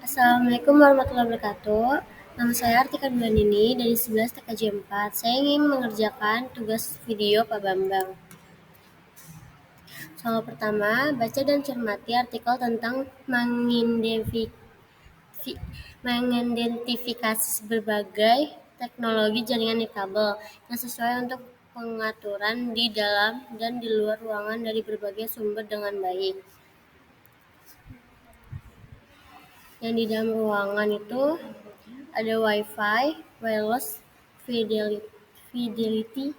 Assalamualaikum warahmatullahi wabarakatuh. Nama saya Artika Duanini dari 11 TKJ 4. Saya ingin mengerjakan tugas video Pak Bambang. Soal pertama, baca dan cermati artikel tentang mengidentifikasi berbagai teknologi jaringan nirkabel yang sesuai untuk pengaturan di dalam dan di luar ruangan dari berbagai sumber dengan baik. Yang di dalam ruangan itu ada Wi-Fi, wireless fidelity.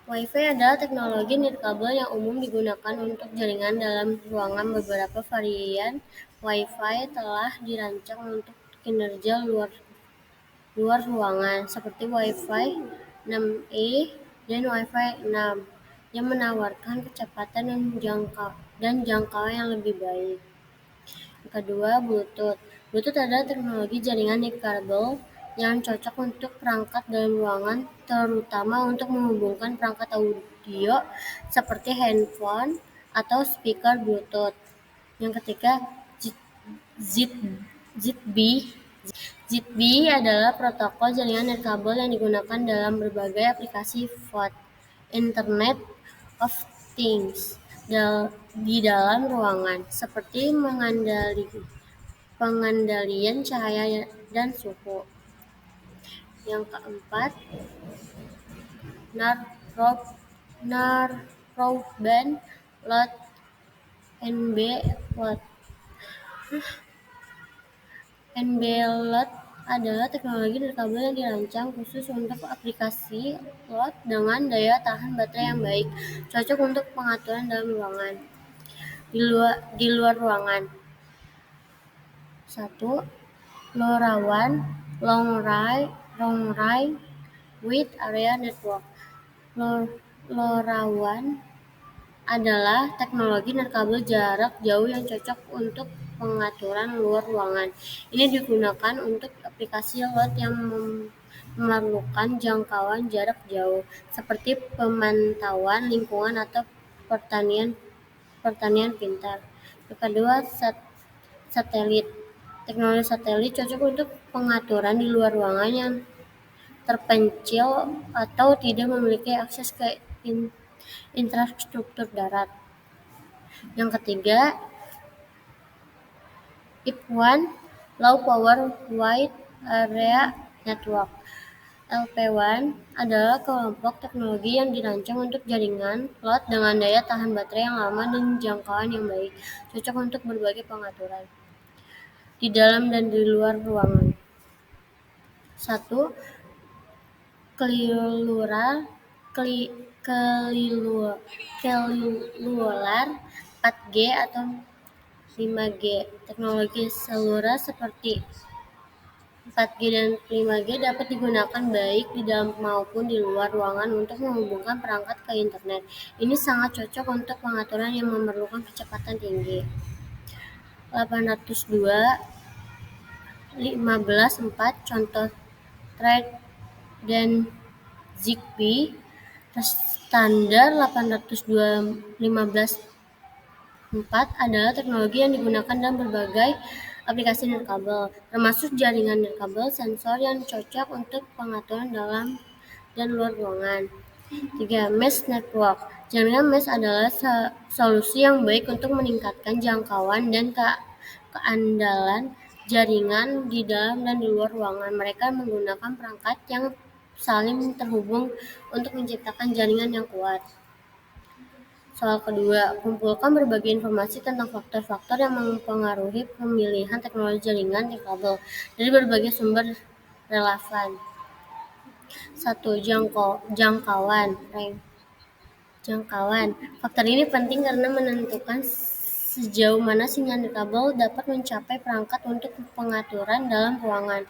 Wi-Fi adalah teknologi nirkabel yang umum digunakan untuk jaringan dalam ruangan. Beberapa varian Wi-Fi telah dirancang untuk kinerja luar ruangan, seperti Wi-Fi 6E dan Wi-Fi 6, yang menawarkan kecepatan dan jangkauan yang lebih baik. Yang kedua, Bluetooth. Bluetooth adalah teknologi jaringan nirkabel yang cocok untuk perangkat dalam ruangan, terutama untuk menghubungkan perangkat audio seperti handphone atau speaker Bluetooth. Yang ketiga, Zigbee. Zigbee adalah protokol jaringan nirkabel yang digunakan dalam berbagai aplikasi VoIP (Internet of Things) di dalam ruangan, seperti pengendalian cahaya dan suhu. Yang keempat, Narrowband LoRa (NB LoRa). NB LoRa adalah teknologi nirkabel yang dirancang khusus untuk aplikasi LoRa dengan daya tahan baterai yang baik, cocok untuk pengaturan dalam ruangan. Di luar ruangan. 1. LoRaWAN Long Range Wide Area Network. LoRaWAN adalah teknologi nirkabel jarak jauh yang cocok untuk pengaturan luar ruangan. Ini digunakan untuk aplikasi LoRa yang memerlukan jangkauan jarak jauh, seperti pemantauan lingkungan atau pertanian pintar. Yang kedua, satelit. Teknologi satelit cocok untuk pengaturan di luar ruangan yang terpencil atau tidak memiliki akses ke infrastruktur darat. Yang ketiga, IP1 Low Power Wide Area Network. LPWAN adalah kelompok teknologi yang dirancang untuk jaringan LoRa dengan daya tahan baterai yang lama dan jangkauan yang baik, cocok untuk berbagai pengaturan di dalam dan di luar ruangan. 1. Kelular 4G atau 5G. Teknologi seluler seperti 4G dan 5G dapat digunakan baik di dalam maupun di luar ruangan untuk menghubungkan perangkat ke internet. Ini sangat cocok untuk pengaturan yang memerlukan kecepatan tinggi. 802.15.4 contoh Thread dan Zigbee. Standar 802.15.4 adalah teknologi yang digunakan dalam berbagai aplikasi nirkabel, termasuk jaringan nirkabel sensor yang cocok untuk pengaturan dalam dan luar ruangan. 3. Mesh Network. Jaringan mesh adalah solusi yang baik untuk meningkatkan jangkauan dan keandalan jaringan di dalam dan di luar ruangan. Mereka menggunakan perangkat yang saling terhubung untuk menciptakan jaringan yang kuat. Soal kedua, kumpulkan berbagai informasi tentang faktor-faktor yang mempengaruhi pemilihan teknologi jaringan nirkabel dari berbagai sumber relevan. 1. Jangkauan. Faktor ini penting karena menentukan sejauh mana sinyal nirkabel dapat mencapai perangkat untuk pengaturan dalam ruangan.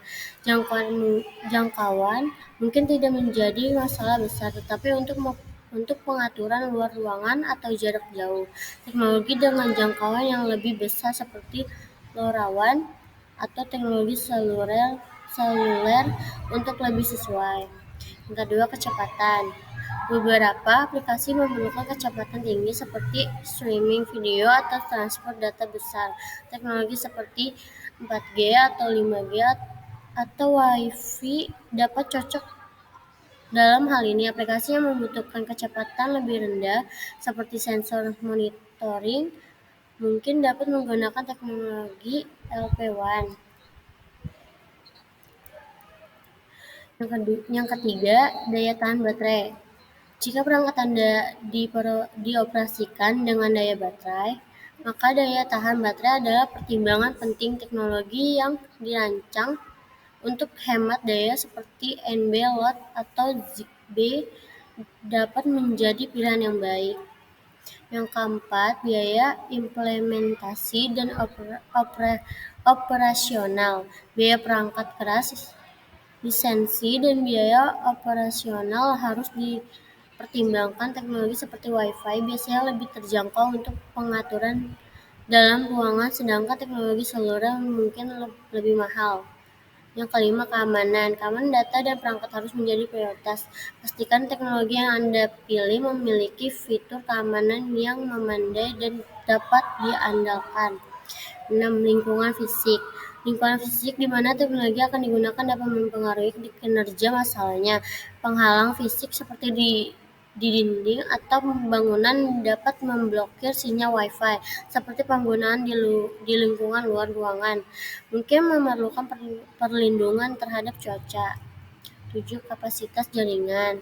Jangkauan mungkin tidak menjadi masalah besar, tetapi untuk pengaturan luar ruangan atau jarak jauh, teknologi dengan jangkauan yang lebih besar seperti LoRaWAN atau teknologi seluler untuk lebih sesuai. Yang kedua, kecepatan. Beberapa aplikasi memerlukan kecepatan tinggi seperti streaming video atau transport data besar. Teknologi seperti 4G atau 5G atau Wi-Fi dapat cocok dalam hal ini. Aplikasi yang membutuhkan kecepatan lebih rendah seperti sensor monitoring mungkin dapat menggunakan teknologi LPWAN. Yang ketiga, daya tahan baterai. Jika perangkat Anda dioperasikan dengan daya baterai, maka daya tahan baterai adalah pertimbangan penting. Teknologi yang dirancang untuk hemat daya seperti NB Load atau Zigbee dapat menjadi pilihan yang baik. Yang keempat, biaya implementasi dan operasional. Biaya perangkat keras, lisensi, dan biaya operasional harus dipertimbangkan. Teknologi seperti Wi-Fi biasanya lebih terjangkau untuk pengaturan dalam ruangan, sedangkan teknologi seluler mungkin lebih mahal. Yang kelima, keamanan. Keamanan data dan perangkat harus menjadi prioritas. Pastikan teknologi yang Anda pilih memiliki fitur keamanan yang memadai dan dapat diandalkan. 6. Lingkungan fisik. Lingkungan fisik di mana teknologi akan digunakan dapat mempengaruhi kinerja. Masalahnya, penghalang fisik seperti di dinding atau bangunan dapat memblokir sinyal Wi-Fi, seperti penggunaan di lingkungan luar ruangan. Mungkin memerlukan perlindungan terhadap cuaca. 7. Kapasitas jaringan.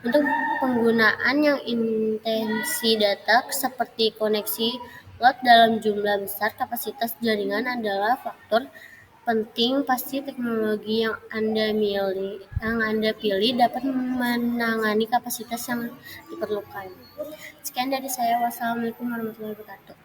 Untuk penggunaan yang intensi data seperti koneksi load dalam jumlah besar, kapasitas jaringan adalah faktor penting. Pasti teknologi yang Anda pilih dapat menangani kapasitas yang diperlukan. Sekian dari saya. Wassalamualaikum warahmatullahi wabarakatuh.